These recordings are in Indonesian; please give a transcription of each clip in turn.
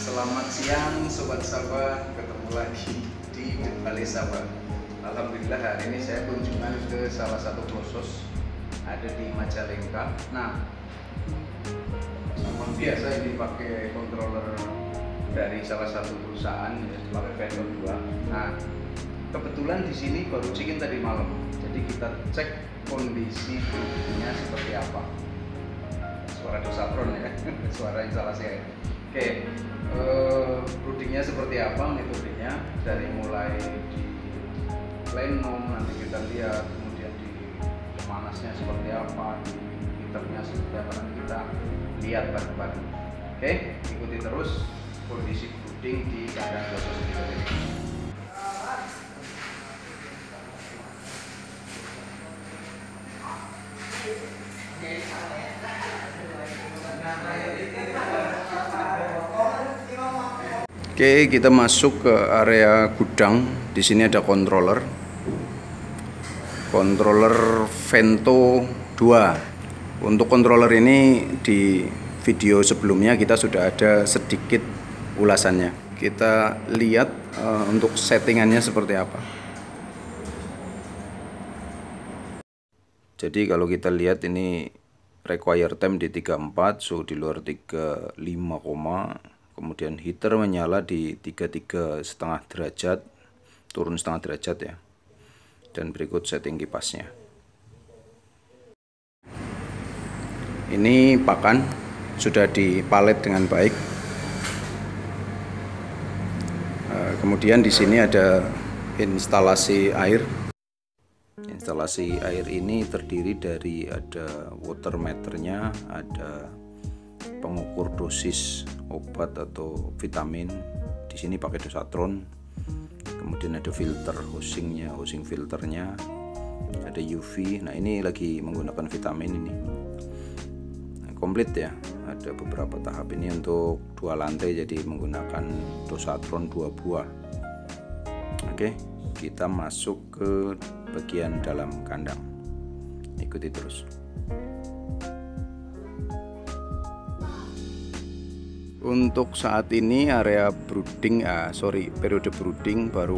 Selamat siang Sobat Saba, ketemu lagi di Balai Saba. Alhamdulillah hari ini saya kunjungan ke salah satu klosos ada di Majalengka. Nah, memang biasa ini pakai controller dari salah satu perusahaan, ya, pakai vendor 2. Nah, kebetulan di sini baru check-in tadi malam, jadi kita cek kondisi produknya seperti apa. Suara dosatron ya, suara instalasi air. Oke, broodingnya seperti apa, metodenya dari mulai di plenum nanti kita lihat, kemudian di panasnya seperti apa, di heaternya seperti apa, nanti kita lihat bareng-bareng. Oke, ikuti terus kondisi brooding di kandang klosos kita ini. Oke, kita masuk ke area gudang. Di sini ada controller Vento 2. Untuk controller ini di video sebelumnya kita sudah ada sedikit ulasannya. Kita lihat untuk settingannya seperti apa. Jadi kalau kita lihat ini require time di 34, suhu di luar 35, kemudian heater menyala di 33,5 derajat, turun setengah derajat ya. Dan berikut setting kipasnya. Ini pakan sudah dipalet dengan baik. Kemudian di sini ada instalasi air. Instalasi air ini terdiri dari ada water meternya, ada pengukur dosis obat atau vitamin. Di sini pakai dosatron. Kemudian ada filter hosing filternya, ada UV. Nah, ini lagi menggunakan vitamin ini. Nah, komplit ya. Ada beberapa tahap ini untuk 2 lantai, jadi menggunakan dosatron 2 buah. Oke, kita masuk ke bagian dalam kandang. Ikuti terus. Untuk saat ini area brooding, periode brooding baru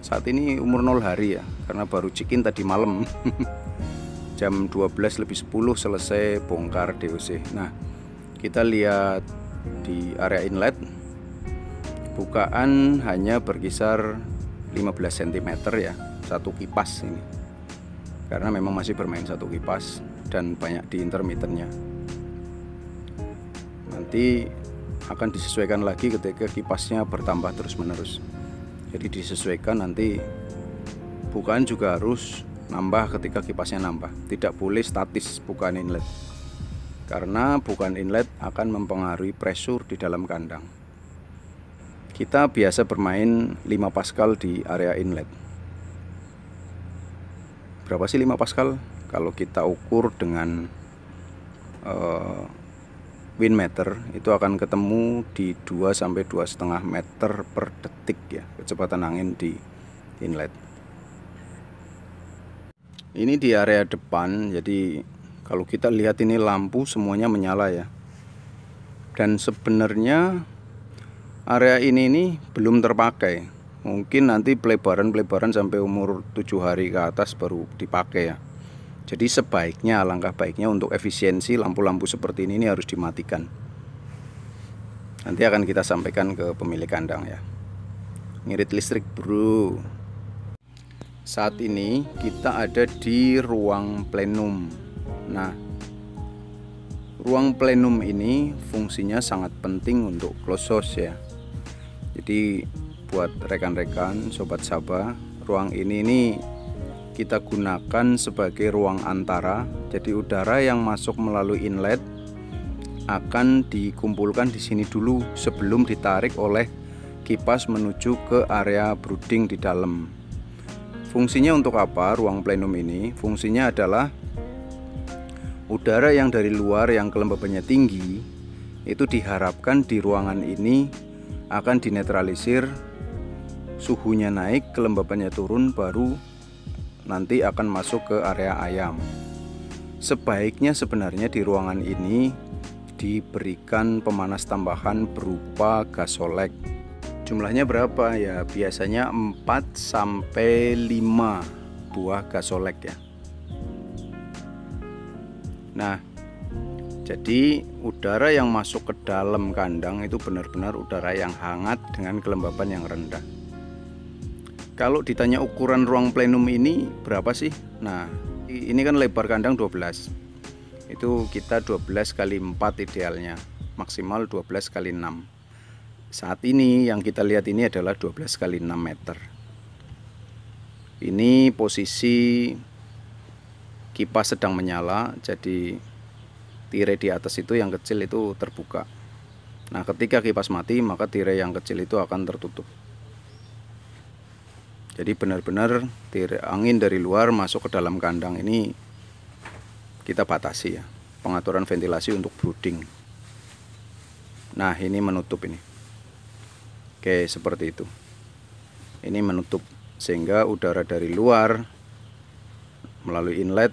saat ini umur 0 hari ya, karena baru check-in tadi malam. Jam 12:10 selesai bongkar DOC. Nah, kita lihat di area inlet, bukaan hanya berkisar 15 cm ya, satu kipas ini. Karena memang masih bermain satu kipas dan banyak di intermittennya. Nanti akan disesuaikan lagi ketika kipasnya bertambah terus-menerus. Jadi disesuaikan, nanti bukaan juga harus nambah ketika kipasnya nambah. Tidak boleh statis bukaan inlet, karena bukaan inlet akan mempengaruhi pressure di dalam kandang. Kita biasa bermain 5 Pascal di area inlet. Berapa sih 5 Pascal? Kalau kita ukur dengan wind meter, itu akan ketemu di 2 sampai 2,5 meter per detik ya, kecepatan angin di inlet. Ini di area depan, jadi kalau kita lihat ini lampu semuanya menyala ya. Dan sebenarnya area ini belum terpakai. Mungkin nanti pelebaran sampai umur 7 hari ke atas baru dipakai ya. Jadi sebaiknya, alangkah baiknya untuk efisiensi lampu-lampu seperti ini harus dimatikan. Nanti akan kita sampaikan ke pemilik kandang ya. Ngirit listrik bro. Saat ini kita ada di ruang plenum. Nah, ruang plenum ini fungsinya sangat penting untuk klosos ya. Jadi buat rekan-rekan Sobat Saba, ruang ini kita gunakan sebagai ruang antara. Jadi udara yang masuk melalui inlet akan dikumpulkan di sini dulu sebelum ditarik oleh kipas menuju ke area brooding di dalam. Fungsinya untuk apa ruang plenum ini? Fungsinya adalah udara yang dari luar yang kelembabannya tinggi itu diharapkan di ruangan ini akan dinetralisir, suhunya naik, kelembabannya turun, baru nanti akan masuk ke area ayam. Sebaiknya sebenarnya di ruangan ini diberikan pemanas tambahan berupa gasolek. Jumlahnya berapa ya? Biasanya 4 sampai 5 buah gasolek ya. Nah, jadi udara yang masuk ke dalam kandang itu benar-benar udara yang hangat dengan kelembaban yang rendah. Kalau ditanya ukuran ruang plenum ini berapa sih? Nah, ini kan lebar kandang 12. Itu kita 12 kali 4 idealnya, maksimal 12 kali 6. Saat ini yang kita lihat ini adalah 12 kali 6 meter. Ini posisi kipas sedang menyala, jadi tirai di atas itu yang kecil itu terbuka. Nah, ketika kipas mati, maka tirai yang kecil itu akan tertutup. Jadi benar-benar angin dari luar masuk ke dalam kandang ini kita batasi ya. Pengaturan ventilasi untuk brooding. Nah, ini menutup ini. Oke, seperti itu. Ini menutup sehingga udara dari luar melalui inlet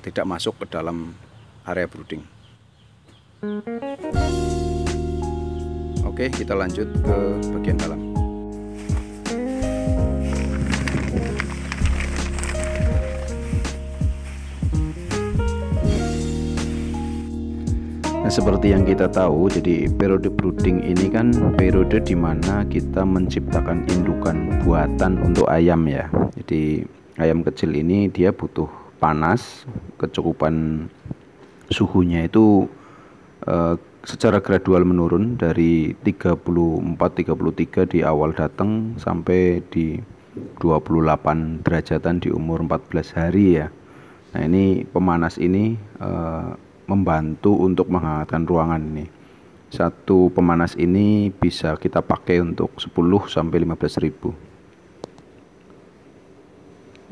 tidak masuk ke dalam area brooding. Oke, kita lanjut ke bagian dalam. Nah, seperti yang kita tahu, jadi periode brooding ini kan periode di mana kita menciptakan indukan buatan untuk ayam ya. Jadi ayam kecil ini dia butuh panas, kecukupan suhunya itu secara gradual menurun dari 34-33 di awal datang sampai di 28 derajatan di umur 14 hari ya. Nah, ini pemanas ini membantu untuk menghangatkan ruangan ini. Satu pemanas ini bisa kita pakai untuk 10 sampai 15 ribu.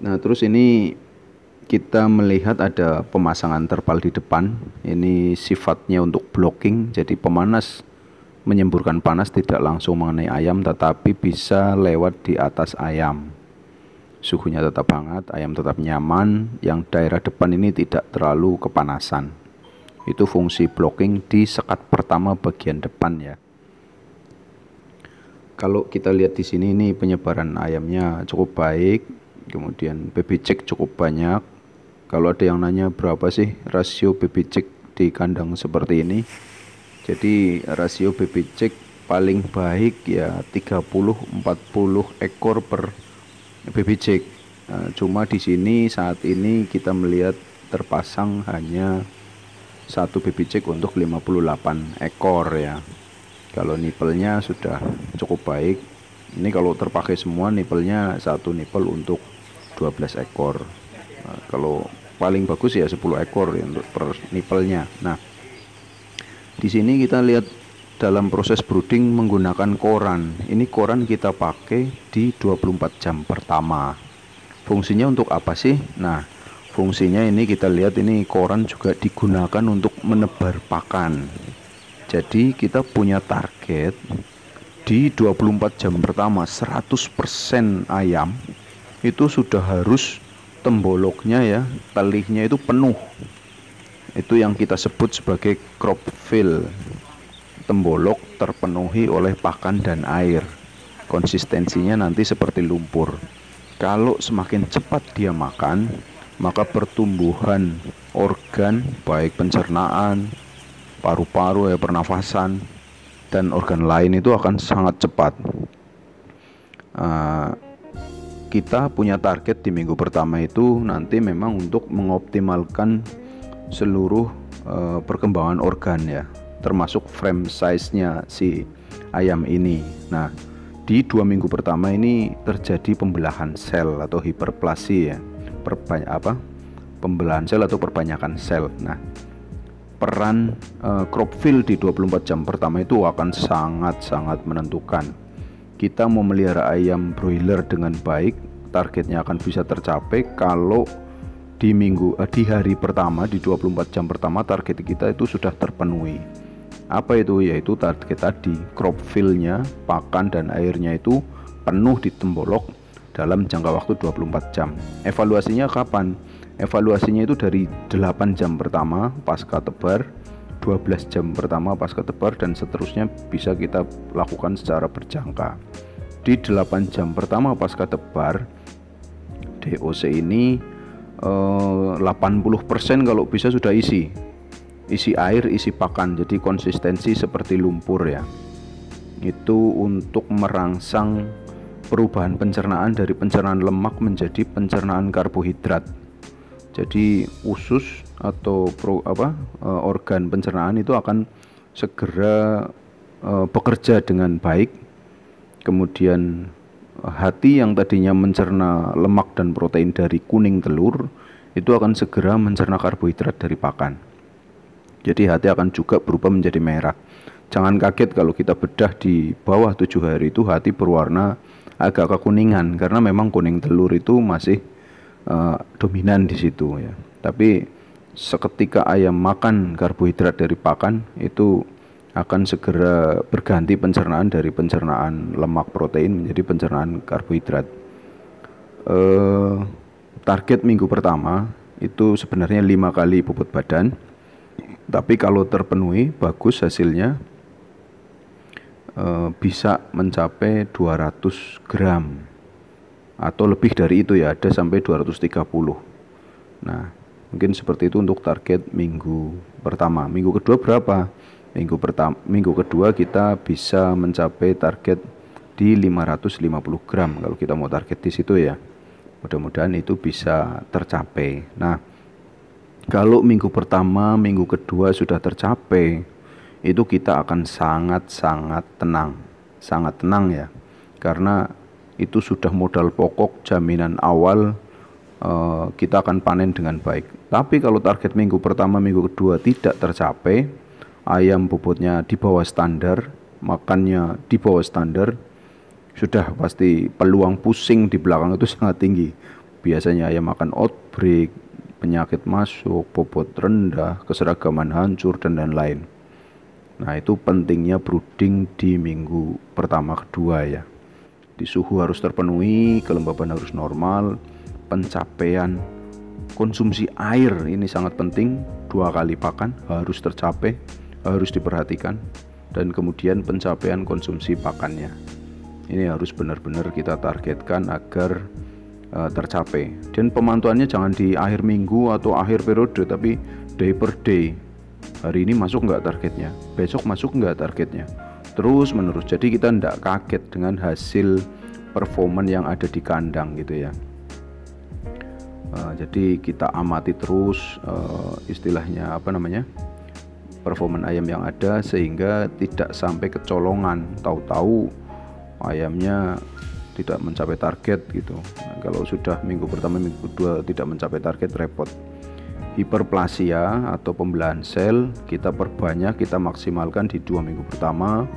Nah, terus ini kita melihat ada pemasangan terpal di depan. Ini sifatnya untuk blocking, jadi pemanas menyemburkan panas tidak langsung mengenai ayam, tetapi bisa lewat di atas ayam. Suhunya tetap hangat, ayam tetap nyaman, yang daerah depan ini tidak terlalu kepanasan. Itu fungsi blocking di sekat pertama bagian depan ya. Kalau kita lihat di sini, ini penyebaran ayamnya cukup baik, kemudian baby chick cukup banyak. Kalau ada yang nanya berapa sih rasio baby chick di kandang seperti ini, jadi rasio baby chick paling baik ya 30-40 ekor per baby chick. Nah, cuma di sini saat ini kita melihat terpasang hanya satu baby chick untuk 58 ekor ya. Kalau nipelnya sudah cukup baik. Ini kalau terpakai semua nipelnya satu nipel untuk 12 ekor. Nah, kalau paling bagus ya 10 ekor ya untuk per nipelnya. Nah, di sini kita lihat dalam proses brooding menggunakan koran. Ini koran kita pakai di 24 jam pertama. Fungsinya untuk apa sih? Nah, fungsinya ini kita lihat, ini koran juga digunakan untuk menebar pakan. Jadi kita punya target di 24 jam pertama 100% ayam itu sudah harus temboloknya ya, telihnya itu penuh. Itu yang kita sebut sebagai crop fill. Tembolok terpenuhi oleh pakan dan air. Konsistensinya nanti seperti lumpur. Kalau semakin cepat dia makan, maka pertumbuhan organ baik pencernaan, paru-paru ya, pernafasan, dan organ lain itu akan sangat cepat. Kita punya target di minggu pertama itu nanti memang untuk mengoptimalkan seluruh perkembangan organ ya, termasuk frame size-nya si ayam ini. Nah, di 2 minggu pertama ini terjadi pembelahan sel atau hiperplasia ya, pembelahan sel atau perbanyakan sel. Nah, peran crop fill di 24 jam pertama itu akan sangat-sangat menentukan. Kita memelihara ayam broiler dengan baik, targetnya akan bisa tercapai kalau di hari pertama, di 24 jam pertama target kita itu sudah terpenuhi. Apa itu? Yaitu target tadi, crop fill-nya, pakan dan airnya itu penuh di tembolok dalam jangka waktu 24 jam. Evaluasinya kapan? Evaluasinya itu dari 8 jam pertama pasca tebar, 12 jam pertama pasca tebar, dan seterusnya bisa kita lakukan secara berjangka. Di 8 jam pertama pasca tebar, DOC ini 80% kalau bisa sudah isi air, isi pakan, jadi konsistensi seperti lumpur ya. Itu untuk merangsang perubahan pencernaan dari pencernaan lemak menjadi pencernaan karbohidrat. Jadi usus atau organ pencernaan itu akan segera bekerja dengan baik. Kemudian hati yang tadinya mencerna lemak dan protein dari kuning telur itu akan segera mencerna karbohidrat dari pakan. Jadi hati akan juga berubah menjadi merah. Jangan kaget kalau kita bedah di bawah 7 hari itu hati berwarna agak kekuningan, karena memang kuning telur itu masih dominan di situ ya. Tapi seketika ayam makan karbohidrat dari pakan, itu akan segera berganti pencernaan dari pencernaan lemak protein menjadi pencernaan karbohidrat. Target minggu pertama itu sebenarnya 5 kali bobot badan, tapi kalau terpenuhi bagus hasilnya, bisa mencapai 200 gram atau lebih dari itu ya, ada sampai 230. Nah, mungkin seperti itu untuk target minggu pertama. Minggu kedua berapa? Minggu kedua kita bisa mencapai target di 550 gram kalau kita mau target di situ ya. Mudah-mudahan itu bisa tercapai. Nah, kalau minggu pertama, minggu kedua sudah tercapai, itu kita akan sangat tenang ya, karena itu sudah modal pokok, jaminan awal kita akan panen dengan baik. Tapi kalau target minggu pertama, minggu kedua tidak tercapai, ayam bobotnya di bawah standar, makannya di bawah standar, sudah pasti peluang pusing di belakang itu sangat tinggi. Biasanya ayam makan outbreak, penyakit masuk, bobot rendah, keseragaman hancur, dan lain-lain. Nah, itu pentingnya brooding di minggu pertama kedua ya. Di suhu harus terpenuhi, kelembaban harus normal, pencapaian konsumsi air ini sangat penting, 2 kali pakan harus tercapai, harus diperhatikan, dan kemudian pencapaian konsumsi pakannya. Ini harus benar-benar kita targetkan agar tercapai. Dan pemantauannya jangan di akhir minggu atau akhir periode, tapi day per day. Hari ini masuk nggak targetnya, besok masuk nggak targetnya, terus menerus. Jadi kita tidak kaget dengan hasil performan yang ada di kandang gitu ya. Jadi kita amati terus istilahnya performan ayam yang ada, sehingga tidak sampai kecolongan, tahu-tahu ayamnya tidak mencapai target gitu. Nah, kalau sudah minggu pertama, minggu kedua tidak mencapai target, repot. Hiperplasia atau pembelahan sel kita perbanyak, kita maksimalkan di 2 minggu pertama.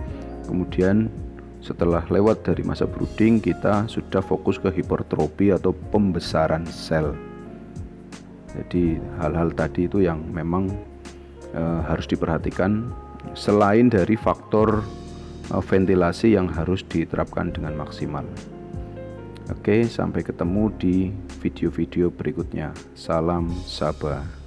Kemudian setelah lewat dari masa brooding, kita sudah fokus ke hipertrofi atau pembesaran sel. Jadi hal-hal tadi itu yang memang harus diperhatikan, selain dari faktor ventilasi yang harus diterapkan dengan maksimal. Oke, sampai ketemu di video-video berikutnya. Salam Sabah.